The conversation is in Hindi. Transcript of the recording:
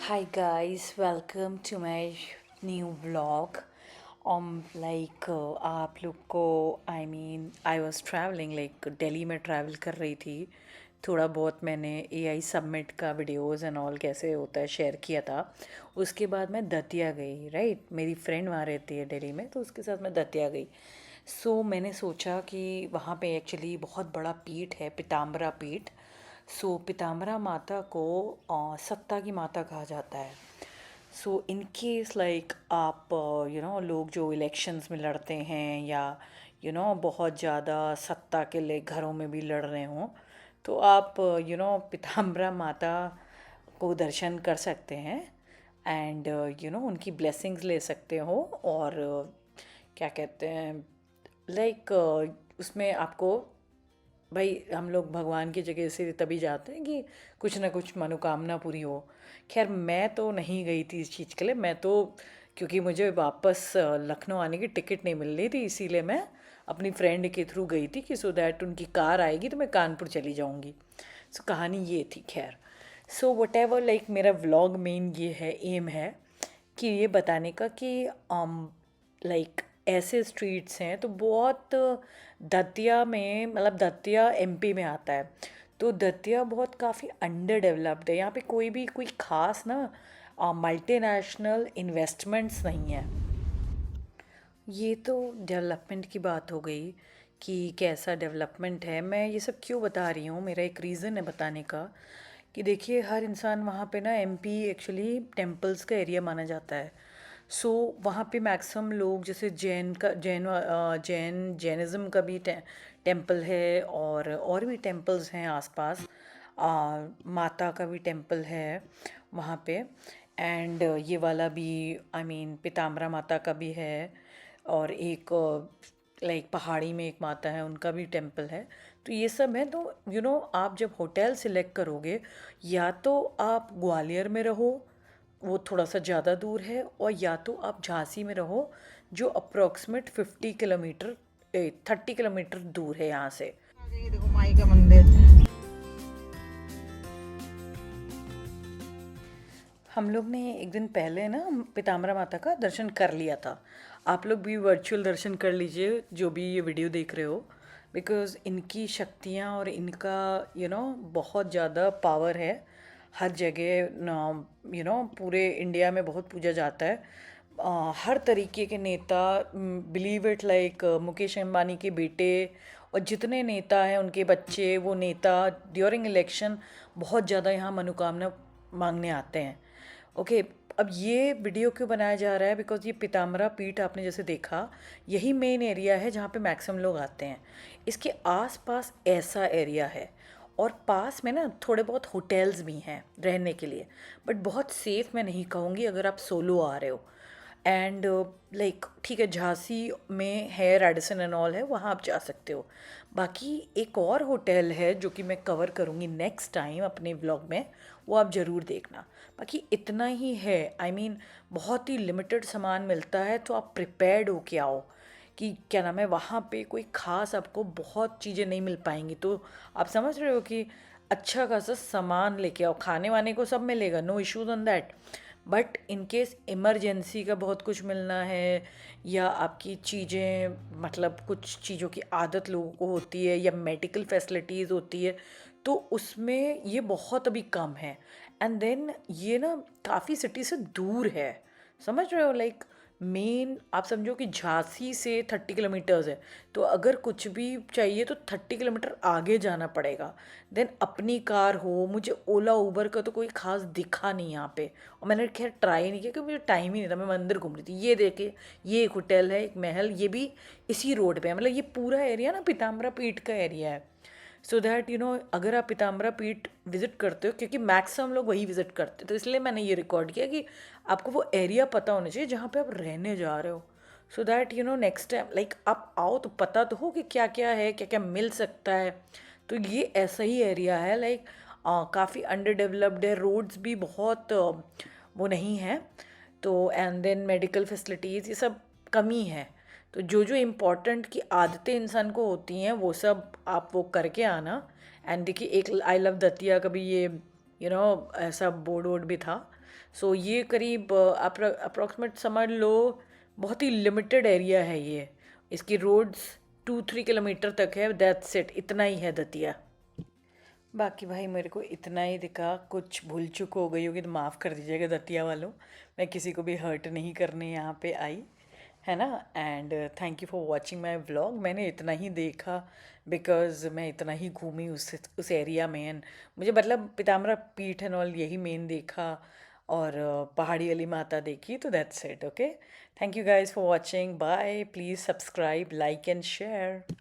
Hi guys, welcome to my new vlog. आप लोग को आई वॉज ट्रैवलिंग दिल्ली में ट्रैवल कर रही थी। थोड़ा बहुत मैंने एआई सबमिट का वीडियोस एंड ऑल कैसे होता है शेयर किया था। उसके बाद मैं दतिया गई, राइट। मेरी फ्रेंड वहाँ रहती है दिल्ली में, तो उसके साथ मैं दतिया गई। मैंने सोचा कि वहाँ पे एक्चुअली बहुत बड़ा पीठ है, पीताम्बरा पीठ। पीताम्बरा माता को सत्ता की माता कहा जाता है। इन केस आप लोग जो इलेक्शंस में लड़ते हैं या बहुत ज़्यादा सत्ता के लिए घरों में भी लड़ रहे हों, तो आप पीताम्बरा माता को दर्शन कर सकते हैं एंड उनकी ब्लेसिंग्स ले सकते हो। और क्या कहते हैं, उसमें आपको, भाई हम लोग भगवान की जगह से तभी जाते हैं कि कुछ ना कुछ मनोकामना पूरी हो। खैर मैं तो नहीं गई थी इस चीज़ के लिए, मैं तो क्योंकि मुझे वापस लखनऊ आने की टिकट नहीं मिल रही थी, इसीलिए मैं अपनी फ्रेंड के थ्रू गई थी कि सो दैट उनकी कार आएगी तो मैं कानपुर चली जाऊंगी। कहानी ये थी। खैर वट एवर, मेरा व्लॉग मेन ये है, एम है कि ये बताने का कि ऐसे स्ट्रीट्स हैं तो बहुत। दतिया में, मतलब दतिया एमपी में आता है, तो दतिया बहुत काफ़ी अंडर डेवलप्ड है। यहाँ पे कोई ख़ास ना मल्टीनेशनल इन्वेस्टमेंट्स नहीं है। ये तो डेवलपमेंट की बात हो गई कि कैसा डेवलपमेंट है। मैं ये सब क्यों बता रही हूँ, मेरा एक रीज़न है बताने का कि देखिए हर इंसान वहाँ पे ना, एमपी एक्चुअली टेम्पल्स का एरिया माना जाता है। वहाँ पे मैक्सिमम लोग, जैसे जैनिज़्म का भी टेम्पल है और भी टेम्पल्स हैं आसपास। माता का भी टेम्पल है वहाँ पे। एंड ये वाला भी, पीताम्बरा माता का भी है। और एक पहाड़ी में एक माता है, उनका भी टेम्पल है। तो ये सब है। तो आप जब होटल सिलेक्ट करोगे, या तो आप ग्वालियर में रहो, वो थोड़ा सा ज़्यादा दूर है, और या तो आप झांसी में रहो, जो अप्रॉक्सीमेट 50 किलोमीटर 30 किलोमीटर दूर है यहाँ से। ये देखो माई का मंदिर। हम लोग ने एक दिन पहले ना पीताम्बरा माता का दर्शन कर लिया था। आप लोग भी वर्चुअल दर्शन कर लीजिए जो भी ये वीडियो देख रहे हो, बिकॉज़ इनकी शक्तियाँ और इनका बहुत ज़्यादा पावर है। हर जगह पूरे इंडिया में बहुत पूजा जाता है। हर तरीके के नेता, बिलीव इट, मुकेश अंबानी के बेटे और जितने नेता हैं उनके बच्चे, वो नेता ड्यूरिंग इलेक्शन बहुत ज़्यादा यहाँ मनोकामना मांगने आते हैं। ओके। अब ये वीडियो क्यों बनाया जा रहा है, बिकॉज ये पीताम्बरा पीठ आपने जैसे देखा, यही मेन एरिया है जहाँ पे मैक्सिमम लोग आते हैं। इसके आसपास ऐसा एरिया है, और पास में ना थोड़े बहुत होटल्स भी हैं रहने के लिए, बट बहुत सेफ़ मैं नहीं कहूँगी अगर आप सोलो आ रहे हो। एंड ठीक है, झांसी में है, रेडिसन एंड ऑल है, वहाँ आप जा सकते हो। बाकी एक और होटल है जो कि मैं कवर करूँगी नेक्स्ट टाइम अपने व्लॉग में, वो आप ज़रूर देखना। बाकी इतना ही है, बहुत ही लिमिटेड सामान मिलता है, तो आप प्रिपेयर्ड हो के आओ कि क्या नाम है, वहाँ पे कोई ख़ास आपको बहुत चीज़ें नहीं मिल पाएंगी। तो आप समझ रहे हो कि अच्छा खासा सामान लेके आओ, खाने वाने को सब मिलेगा, no issues on that. But in case emergency का बहुत कुछ मिलना है, या आपकी चीज़ें, मतलब कुछ चीज़ों की आदत लोगों को होती है, या मेडिकल फैसिलिटीज़ होती है, तो उसमें ये बहुत अभी कम है। एंड देन ये ना काफ़ी सिटी से दूर है, समझ रहे हो। मेन आप समझो कि झांसी से 30 किलोमीटर्स है, तो अगर कुछ भी चाहिए तो 30 किलोमीटर आगे जाना पड़ेगा। देन अपनी कार हो, मुझे ओला उबर का तो कोई खास दिखा नहीं यहाँ पे, और मैंने खैर ट्राई नहीं किया क्योंकि मुझे टाइम ही नहीं था, मैं मंदिर घूम रही थी। ये देखे, ये एक होटल है, एक महल, ये भी इसी रोड पे है। मतलब ये पूरा एरिया ना पीताम्बरा पीठ का एरिया है। सो दैट अगर आप पीताम्बरा पीठ विज़िट करते हो, क्योंकि मैक्सिमम लोग वही विज़िट करते हैं, तो इसलिए मैंने ये रिकॉर्ड किया कि आपको वो एरिया पता होना चाहिए जहाँ पे आप रहने जा रहे हो। सो दैट नेक्स्ट टाइम आप आओ तो पता तो हो कि क्या क्या है, क्या क्या मिल सकता है। तो ये ऐसा ही एरिया है, काफ़ी अंडर डेवलप्ड है, रोड्स भी बहुत वो नहीं है। तो एंड देन मेडिकल फैसिलिटीज़ ये सब कमी है। तो जो जो इम्पोर्टेंट की आदतें इंसान को होती हैं वो सब आप वो करके आना। एंड देखिए, एक आई लव दतिया का भी ये ऐसा बोर्ड वोर्ड भी था। सो ये करीब अप्रॉक्सीमेट समझ लो बहुत ही लिमिटेड एरिया है ये। इसकी रोड्स 2-3 किलोमीटर तक है, दैट्स इट, इतना ही है दतिया। बाकी भाई मेरे को इतना ही दिखा, कुछ भूल चूक हो गई होगी तो माफ़ कर दीजिएगा दतिया वालों। मैं किसी को भी हर्ट नहीं करने यहाँ पे आई, है ना। And thank you for watching my vlog. मैंने इतना ही देखा बिकॉज मैं इतना ही घूमी उस एरिया में, एंड मुझे मतलब पीताम्बरा पीठ एंड ऑल यही मेन देखा, और पहाड़ी वाली माता देखी, तो that's it. Okay, thank you guys for watching, bye. Please subscribe, like and share.